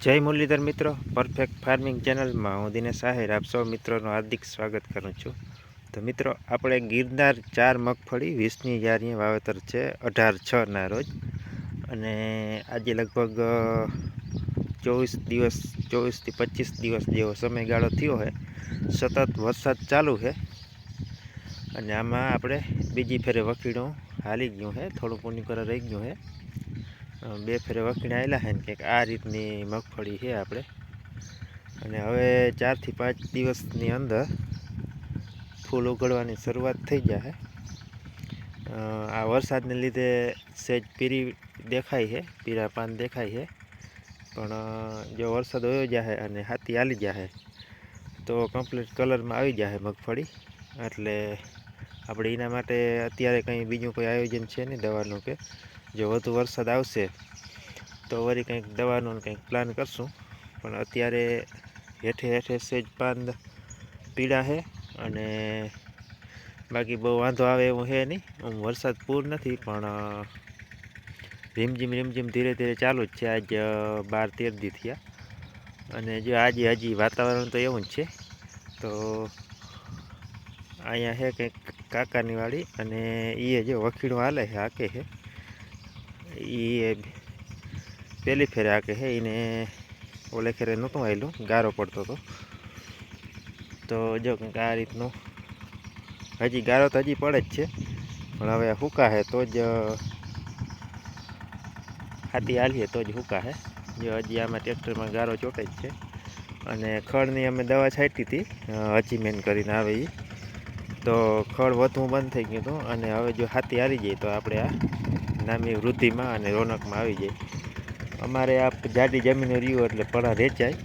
જય મુરલીધર મિત્રો, perfect farming ચેનલમાં હું દિનેશ આહિર આપ સૌ મિત્રોનું હાર્દિક સ્વાગત કરું છું. તો મિત્રો, આપણે ગિરનાર 4 મગફળી 20ની જારીએ વાવેતર છે 18/6ના રોજ, અને આજે લગભગ 24થી 25 દિવસ જેવો સમયગાળો થયો છે. સતત વરસાદ ચાલુ છે અને આમાં આપણે બીજી ફેરે વખીડું હાલી ગયું છે, થોડું પૂની કરે રહી ગયું છે. 2 ફેરે વખીણા આવેલા છે ને કંઈક આ રીતની મગફળી છે આપણે. અને હવે 4 થી 5 દિવસની અંદર ફૂલ ઉગડવાની શરૂઆત થઈ જશે. આ વરસાદને લીધે સહેજ પીરી દેખાય છે, પીળા પાન દેખાય છે, પણ જો વરસાદ વયો જશે અને હાથી હાલી જશે તો કમ્પ્લીટ કલરમાં આવી જશે મગફળી. એટલે આપણે એના માટે અત્યારે કંઈ બીજું કોઈ આયોજન છે નહીં દવાનું, કે જો વધુ વરસાદ આવશે તો વળી કંઈક દવાનો કંઈક પ્લાન કરશું. પણ અત્યારે હેઠે સહેજ પાન પીળા છે અને બાકી બહુ વાંધો આવે એવું છે નહીં. વરસાદ પૂર નથી, પણ રીમઝીમ ધીરે ધીરે ચાલુ જ છે. આજ 12-13 દી થયા અને જો આજે હજી વાતાવરણ તો એવું જ છે. તો અહીંયા છે કંઈક કાકાની વાડી, અને એ જો વખીડું હાલે છે, હાકે છે. એ પહેલી ફેરે હાકે છે, એને ઓલે ફેરે નહોતું આવેલું, ગારો પડતો હતો. તો જો કંઈક આ રીતનું હજી ગારો તો હજી પડે જ છે, પણ હવે સૂકા છે તો જ હાથી હાલીએ તો જ સૂકા છે. જો હજી આમાં ટ્રેક્ટરમાં ગારો ચોટે જ છે. અને ખડની અમે દવા છાંટી હતી, અચીમેન કરીને આવે એ, તો ખડ વધવું બંધ થઈ ગયું હતું. અને હવે જો હાથી હારી જાય તો આપણે આ નામી વૃદ્ધિમાં અને રોનકમાં આવી જાય. અમારે આ જાડી જમીન રહ્યું એટલે પડા રેચાય.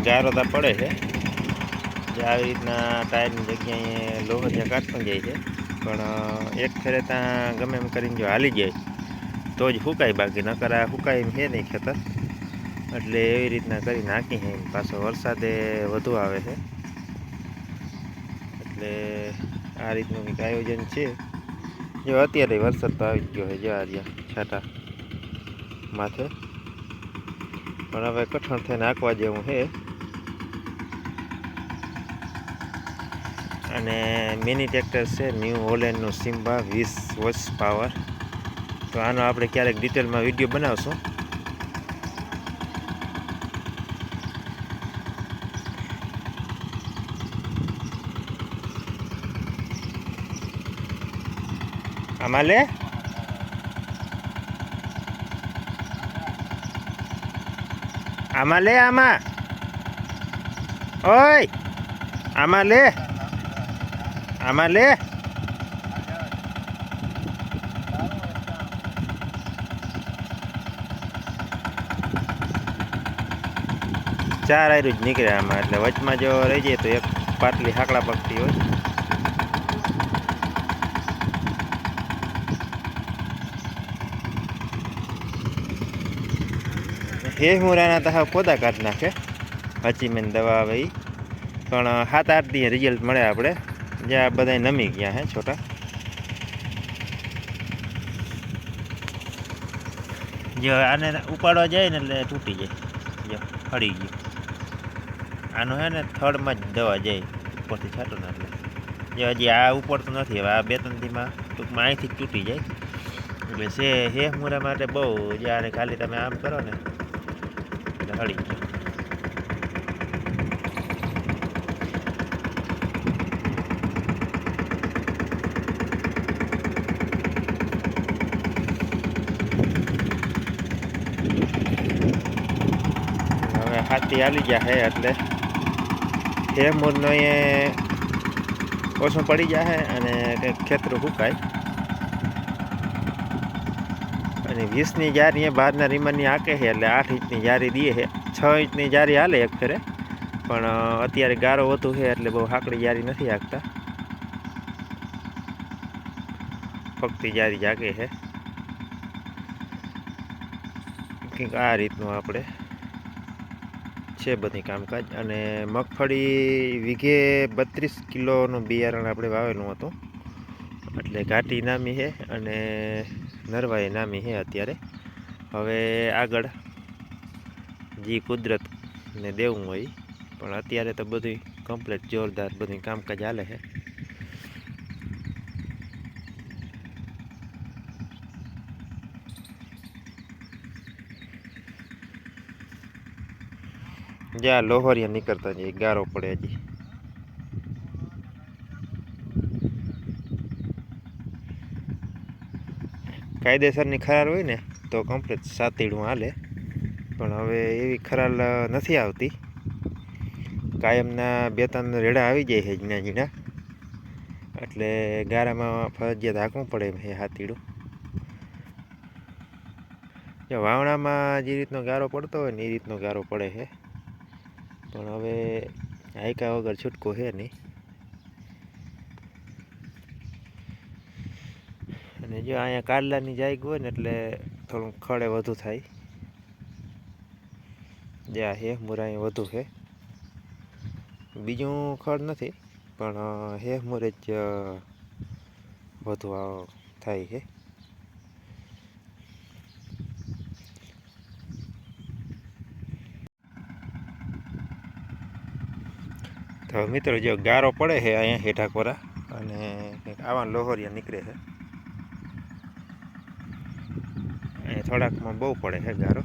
ગારો તો પડે છે, જે આવી રીતના ટાયરની જગ્યાએ લોહરિયા કાઢતો જાય છે. પણ એક ફેરે ત્યાં ગમે એમ કરીને જો હાલી જાય તો જ ફૂકાય, બાકી નકર આ ફૂકાય એમ છે નહીં ખેતર. એટલે એવી રીતના કરી નાખી છે. પાછો વરસાદે વધુ આવે છે, એટલે આ રીતનું કંઈક આયોજન છે. જો અત્યારે વરસાદ તો આવી જ ગયો છે, જો આ છાંટા માથે, પણ હવે કઠણ થઈને નાખવા જેવું છે. અને મિની ટ્રેક્ટર છે ન્યૂ હોલેન્ડનું સિમ્બા 20 હોર્સ પાવર. તો આનો આપણે ક્યારેક ડિટેલમાં વિડીયો બનાવશું. આમાં લે આમાં ઓય આમાં લે 4 આયરું જ નીકળે આમાં. એટલે વચમાં જો રહી જાય તો એક પાટલી હાકડા પગતી હોય. હેહુરાના તો હા પોદા કાઢી નાખે, હચીમેન દવા આવે એ. પણ 7-8 દી રિઝલ્ટ મળે આપણે, જ્યાં બધા નમી ગયા હે છોટા. જો આને ઉપાડવા જાય ને એટલે તૂટી જાય, જો ફળી ગયું. આનું છે ને થડમાં જ દવા જાય ઉપરથી છાંટો ને એટલે. જો હજી આ ઉપડતું નથી, હવે આ 2-3 દીમાં ટૂંકમાં અહીંથી જ તૂટી જાય. એટલે છે હેહમુરા માટે બહુ, જે આને ખાલી તમે આમ કરો ને એટલે હળી ગયું. હાથી હાલી જશે એટલે હેમૂરનો એ ઓછું પડી જશે અને કંઈક ખેતરું સુકાય. અને 20ની જારી 12ના રીમાની હાકે છે, એટલે 8 ઇંચની જારી દે છે. 6 ઇંચની જારી હાલે એક ફેરે, પણ અત્યારે ગારો વધુ છે એટલે બહુ હાકડી જારી નથી હાંકતા. ફગતી જારી જાગે છે કંઈક આ રીતનું આપણે છે બધી કામકાજ. અને મગફળી વીઘે 32 કિલોનું બિયારણ આપણે વાવેલું હતું, એટલે ઘાટી નામી છે અને નરવાઈ નામી છે અત્યારે. હવે આગળ જે કુદરતને દેવું હોય, પણ અત્યારે તો બધું કમ્પ્લીટ જોરદાર બધું કામકાજ હાલે છે. જ્યાં લોહરિયા નીકળતા જાય, ગારો પડે હજી. કાયદેસરની ખરાર હોય ને તો કમ્પ્લીટ સાતીડું હાલે, પણ હવે એવી ખરાર નથી આવતી. કાયમના 2-3 રેડા આવી જાય છે ઝીણા ઝીણા, એટલે ગારામાં ફરજિયાત હાંકવું પડે છે હાથીડું. જો વાવણામાં જે રીતનો ગારો પડતો હોય ને એ રીતનો ગારો પડે છે, પણ હવે હાયકા વગર છૂટકો છે નહીં. અને જો અહીંયા કારલાની જાયગ હોય ને એટલે થોડું ખડે વધુ થાય. જ્યાં હે મુરાઈ વધુ છે, બીજું ખડ નથી, પણ હે મુરે જ વધુ થાય છે. તો મિત્રો જો ગારો પડે છે અહીંયા હેઠા કોરા, અને કંઈક આવા લોહરિયા નીકળે છે. અહીંયા થોડાકમાં બહુ પડે છે ગારો.